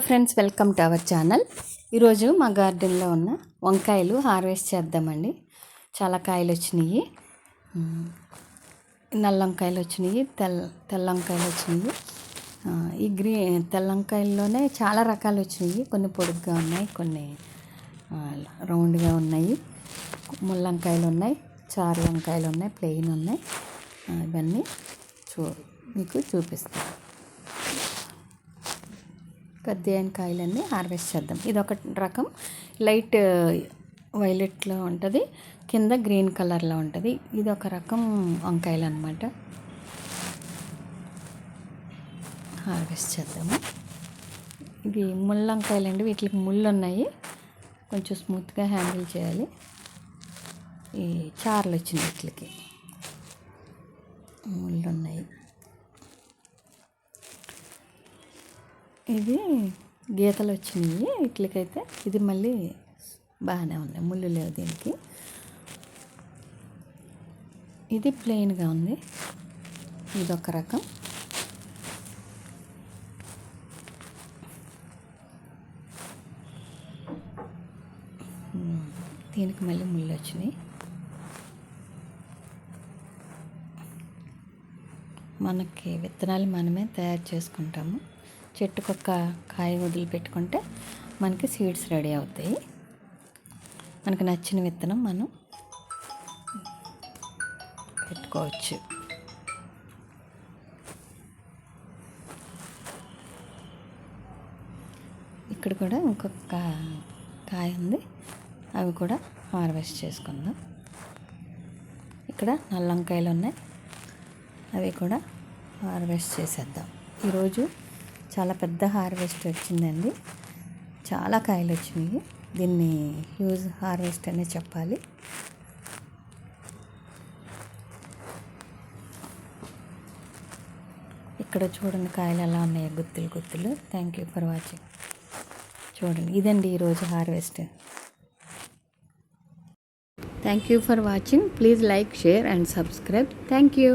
Friends, welcome to our channel. ఈరోజు మా గార్డెన్లో ఉన్న వంకాయలు హార్వెస్ట్ చేద్దామండి. చాలా కాయలు వచ్చినాయి. నల్ల వంకాయలు వచ్చినాయి, తెల్ల వంకాయలు వచ్చినాయి. ఈ తెల్ల వంకాయల్లోనే చాలా రకాలు వచ్చినాయి. కొన్ని పొడుగ్గా ఉన్నాయి, కొన్ని రౌండ్గా ఉన్నాయి. ముల్లంకాయలు ఉన్నాయి, చారు వంకాయలు ఉన్నాయి, ప్లెయిన్ ఉన్నాయి. ఇవన్నీ మీకు చూపిస్తాను. పెద్ద కాయలన్నీ హార్వెస్ట్ చేద్దాం. ఇది ఒక రకం లైట్ వైలెట్లో ఉంటుంది, కింద గ్రీన్ కలర్లో ఉంటుంది. ఇది ఒక రకం వంకాయలు అన్నమాట. హార్వెస్ట్ చేద్దాము. ఇవి ముల్లంకాయలు అండి. వీటికి ముళ్ళు ఉన్నాయి, కొంచెం స్మూత్గా హ్యాండిల్ చేయాలి. ఈ చార్లు వచ్చింది, వీటికి ముళ్ళు ఉన్నాయి. ఇది గీతలు వచ్చినాయి వీటికైతే. ఇది మళ్ళీ బాగానే ఉన్నాయి, ముళ్ళు లేవు దీనికి. ఇది ప్లెయిన్గా ఉంది, ఇదొక రకం. దీనికి మళ్ళీ ముళ్ళు వచ్చినాయి. మనకి విత్తనాలు మనమే తయారు చేసుకుంటాము. చెట్టుకొక్క కాయ వదిలిపెట్టుకుంటే మనకి సీడ్స్ రెడీ అవుతాయి. మనకు నచ్చిన విత్తనం మనం పెట్టుకోవచ్చు. ఇక్కడ కూడా ఇంకొక కాయ ఉంది, అవి కూడా హార్వెస్ట్ చేసుకుందాం. ఇక్కడ నల్ల వంకాయలు ఉన్నాయి, అవి కూడా హార్వెస్ట్ చేసేద్దాం. ఈరోజు చాలా పెద్ద హార్వెస్ట్ వచ్చిందండి. చాలా కాయలు వచ్చినాయి. దీన్ని హ్యూజ్ హార్వెస్ట్ అనే చెప్పాలి. ఇక్కడ చూడండి కాయలు ఎలా ఉన్నాయో, గుత్తులు గుత్తులు. Thank you for watching. చూడండి, ఇదండి ఈరోజు harvest. Thank you for watching. Please like, share and subscribe. Thank you.